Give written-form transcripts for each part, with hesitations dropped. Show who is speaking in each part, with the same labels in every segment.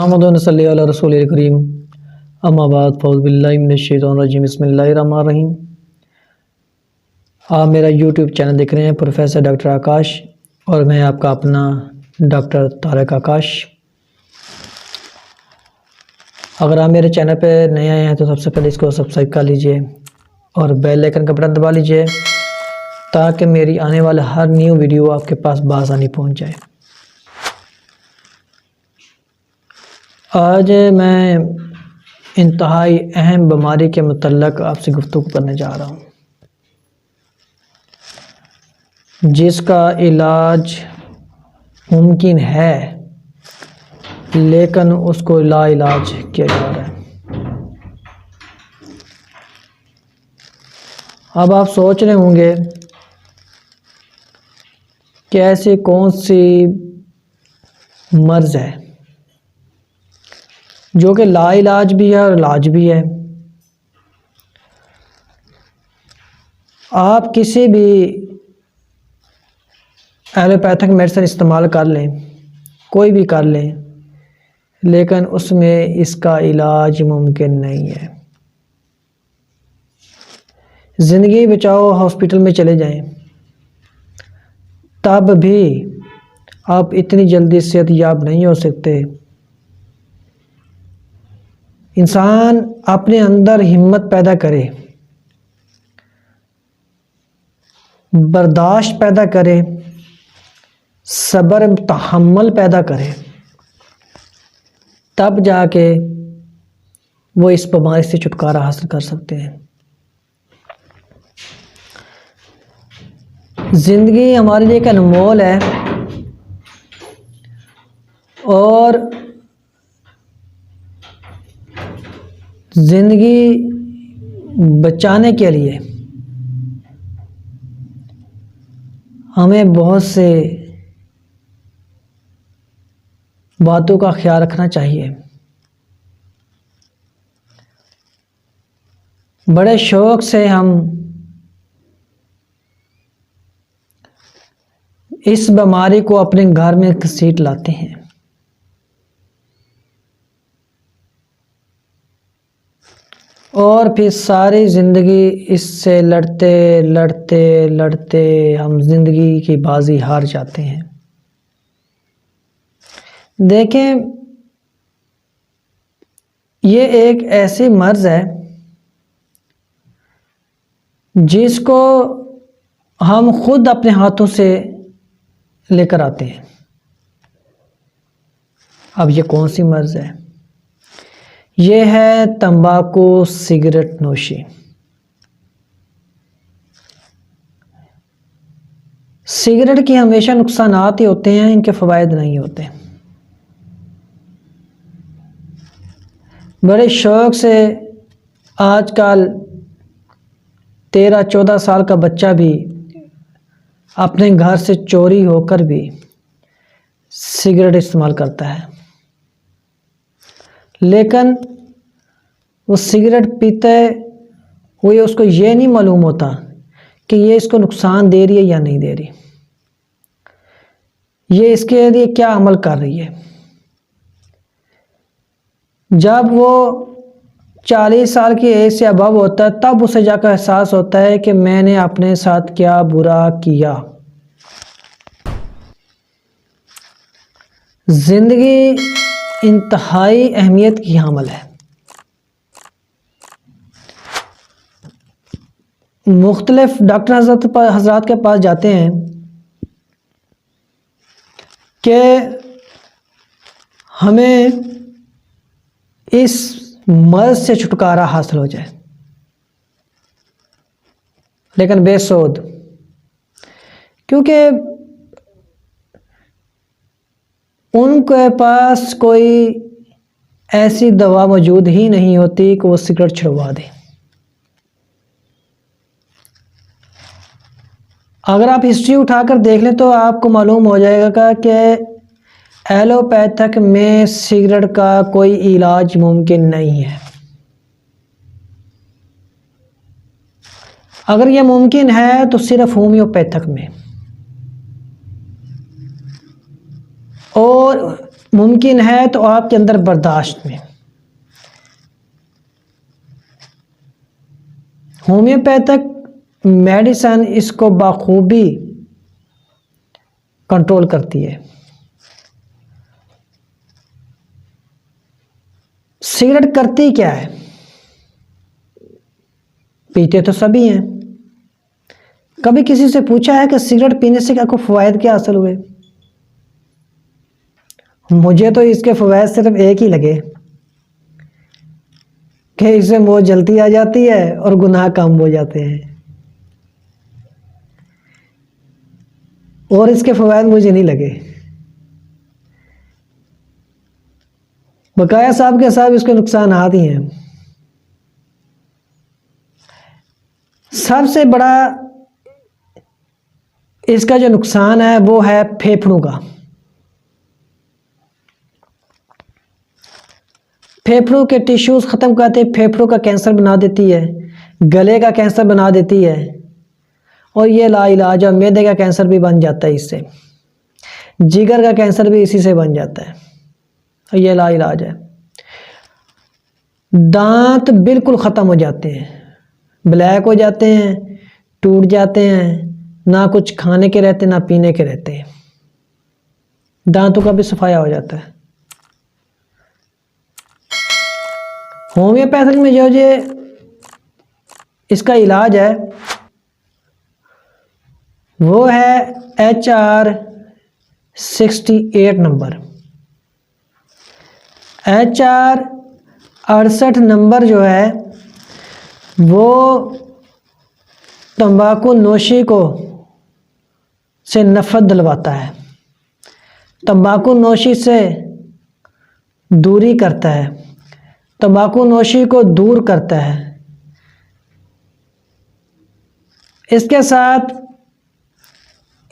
Speaker 1: सल्ली अला रसूलिल करीम अम्मा बाद फ़ौज़ बिल्लाहि मिनश शैतानिर रजीम बिस्मिल्लाहिर रहमानिर रहीम। आप मेरा यूट्यूब चैनल देख रहे हैं प्रोफेसर डॉक्टर आकाश और मैं आपका अपना डॉक्टर तारिक आकाश। अगर आप मेरे चैनल पर नए आए हैं तो सबसे पहले इसको सब्सक्राइब कर लीजिए और बेल आइकन का बटन दबा लीजिए ताकि मेरी आने वाले हर न्यू वीडियो आपके पास बआसानी पहुंच जाए। आज मैं इंतहाई अहम बीमारी के मुतल्लक आपसे गुफ्तगू करने जा रहा हूँ, जिसका इलाज मुमकिन है लेकिन उसको लाइलाज किया जा रहा है। अब आप सोच रहे होंगे कि ऐसी कौन सी मर्ज़ है जो कि लाइलाज भी है और इलाज भी है। आप किसी भी एलोपैथिक मेडिसिन इस्तेमाल कर लें, कोई भी कर लें, लेकिन उसमें इसका इलाज मुमकिन नहीं है। ज़िंदगी बचाओ हॉस्पिटल में चले जाएं, तब भी आप इतनी जल्दी सेहतयाब नहीं हो सकते। इंसान अपने अंदर हिम्मत पैदा करे, बर्दाश्त पैदा करे, सब्र तहम्मुल पैदा करे, तब जाके वो इस बीमारी से छुटकारा हासिल कर सकते हैं। ज़िंदगी हमारे लिए एक अनमोल है और ज़िंदगी बचाने के लिए हमें बहुत से बातों का ख्याल रखना चाहिए। बड़े शौक़ से हम इस बीमारी को अपने घर में घसीट लाते हैं और फिर सारी ज़िंदगी इससे लड़ते लड़ते लड़ते हम ज़िंदगी की बाजी हार जाते हैं। देखें, ये एक ऐसी मर्ज़ है जिसको हम खुद अपने हाथों से लेकर आते हैं। अब ये कौन सी मर्ज़ है? ये है तंबाकू सिगरेट नोशी। सिगरेट की हमेशा नुकसानात ही होते हैं, इनके फ़वाइद नहीं होते। बड़े शौक़ से आजकल 13-14 साल का बच्चा भी अपने घर से चोरी होकर भी सिगरेट इस्तेमाल करता है, लेकिन वो सिगरेट पीते हुए उसको ये नहीं मालूम होता कि ये इसको नुकसान दे रही है या नहीं दे रही, ये इसके लिए क्या अमल कर रही है। जब वो 40 साल की एज से अबव होता है तब उसे जाकर एहसास होता है कि मैंने अपने साथ क्या बुरा किया। ज़िंदगी इंतहाई अहमियत की हामिल है। मुख्तलिफ डॉक्टर हज़रात के पास जाते हैं कि हमें इस मर्ज़ से छुटकारा हासिल हो जाए, लेकिन बेसुध, क्योंकि उनके पास कोई ऐसी दवा मौजूद ही नहीं होती कि वो सिगरेट छुड़वा दे। अगर आप हिस्ट्री उठाकर देख लें तो आपको मालूम हो जाएगा कि एलोपैथिक में सिगरेट का कोई इलाज मुमकिन नहीं है। अगर यह मुमकिन है तो सिर्फ होम्योपैथिक में, और मुमकिन है तो आपके अंदर बर्दाश्त में। होम्योपैथिक मेडिसिन इसको बाखूबी कंट्रोल करती है। सिगरेट करती क्या है? पीते तो सभी हैं। कभी किसी से पूछा है कि सिगरेट पीने से आपको फ़वायद क्या हासिल हुए? मुझे तो इसके फ़वायद सिर्फ एक ही लगे कि इससे मौत जल्दी आ जाती है और गुनाह कम हो जाते हैं, और इसके फ़वायद मुझे नहीं लगे। बकाया साहब के साहब इसके नुकसान ही हैं। सबसे बड़ा इसका जो नुकसान है वो है फेफड़ों का। फेफड़ों के टिश्यूज ख़त्म करते, फेफड़ों का कैंसर बना देती है, गले का कैंसर बना देती है, और ये लाइलाज और मैदे का कैंसर भी बन जाता है इससे, जिगर का कैंसर भी इसी से बन जाता है, और ये लाइलाज है। दांत बिल्कुल ख़त्म हो जाते हैं, ब्लैक हो जाते हैं, टूट जाते हैं, ना कुछ खाने के रहते ना पीने के रहते हैं, दांतों का भी सफाया हो जाता है। होम्योपैथिक में जो ये इसका इलाज है वो है HR68 नंबर। HR68 नंबर जो है वो तंबाकू नोशी को से नफरत दिलवाता है, तंबाकू नोशी से दूरी करता है, तंबाकू नोशी को दूर करता है। इसके साथ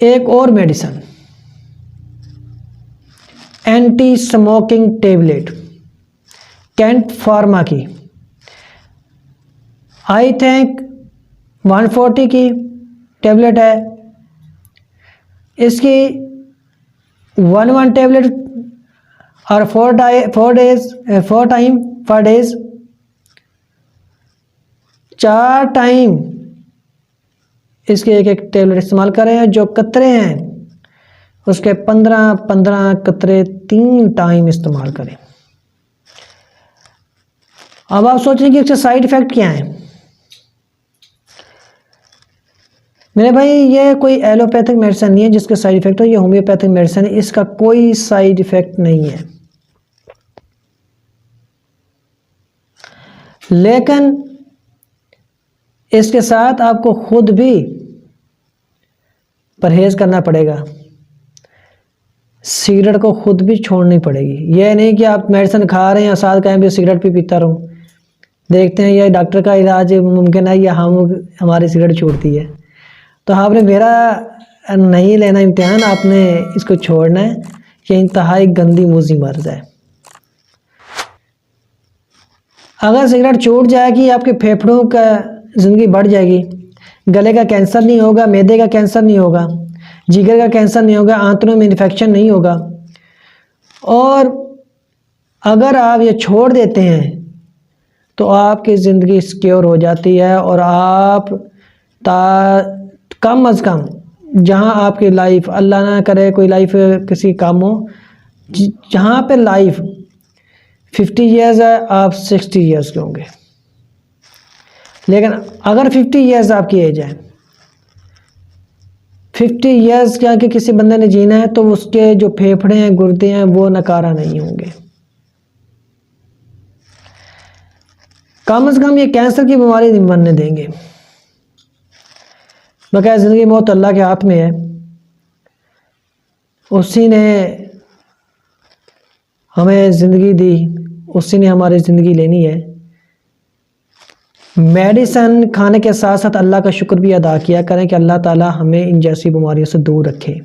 Speaker 1: एक और मेडिसिन एंटी स्मोकिंग टेबलेट कैंट फार्मा की, आई थिंक 140 की टेबलेट है। इसकी 1 टेबलेट और 4 टाइम पर डेज, 4 टाइम इसके एक टेबलेट इस्तेमाल करें। जो कतरे हैं उसके 15 कतरे 3 टाइम इस्तेमाल करें। अब आप सोचें कि इसके साइड इफ़ेक्ट क्या हैं। मेरे भाई ये कोई एलोपैथिक मेडिसिन नहीं है जिसके साइड इफ़ेक्ट हो, ये होम्योपैथिक मेडिसिन है, इसका कोई साइड इफ़ेक्ट नहीं है। लेकिन इसके साथ आपको खुद भी परहेज़ करना पड़ेगा, सिगरेट को खुद भी छोड़नी पड़ेगी। यह नहीं कि आप मेडिसिन खा रहे हैं और साथ कहें भी सिगरेट भी पीता रहूं। देखते हैं ये डॉक्टर का इलाज मुमकिन है या हमारी सिगरेट छूटती है। तो आपने मेरा नहीं लेना इम्तिहान, आपने इसको छोड़ना है। ये इंतहाई गंदी मूजी मर्ज है। अगर सिगरेट छूट जाएगी आपके फेफड़ों का ज़िंदगी बढ़ जाएगी, गले का कैंसर नहीं होगा, मैदे का कैंसर नहीं होगा, जिगर का कैंसर नहीं होगा, आंतों में इन्फेक्शन नहीं होगा। और अगर आप ये छोड़ देते हैं तो आपकी ज़िंदगी सिक्योर हो जाती है, और आप कम अज़ कम जहाँ आपकी लाइफ, अल्लाह ना करे कोई लाइफ किसी काम हो, जहाँ पे लाइफ 50 ईयर्स है आप 60 ईयर्स के होंगे। लेकिन अगर 50 ईयर्स आपकी एज है, 50 ईयर्स के आगे किसी बंदे ने जीना है तो उसके जो फेफड़े हैं, गुर्दे हैं, वो नकारा नहीं होंगे। कम से कम ये कैंसर की बीमारी नहीं बनने देंगे। बकाया ज़िंदगी मौत अल्लाह के हाथ में है, उसी ने हमें ज़िंदगी दी, उसी ने हमारी ज़िंदगी लेनी है। मेडिसिन खाने के साथ साथ अल्लाह का शुक्र भी अदा किया करें कि अल्लाह ताला हमें इन जैसी बीमारियों से दूर रखे।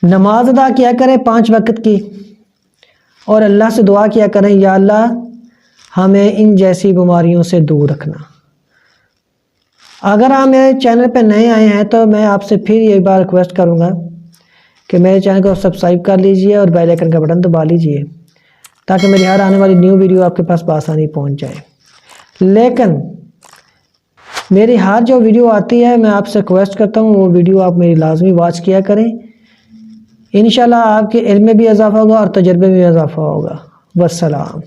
Speaker 1: नमाज अदा किया करें 5 वक्त की, और अल्लाह से दुआ किया करें या अल्लाह हमें इन जैसी बीमारियों से दूर रखना। अगर आप मेरे चैनल पर नए आए हैं तो मैं आपसे फिर एक बार रिक्वेस्ट करूँगा कि मेरे चैनल को सब्सक्राइब कर लीजिए और बेल आइकन का बटन दबा लीजिए ताकि मेरी हर आने वाली न्यू वीडियो आपके पास आसानी पहुंच जाए। लेकिन मेरी हर जो वीडियो आती है मैं आपसे रिक्वेस्ट करता हूँ वो वीडियो आप मेरी लाजमी वॉच किया करें। इंशाल्लाह आपके इल्म में भी इजाफा होगा और तजर्बे में भी इजाफा होगा। वस्सलाम।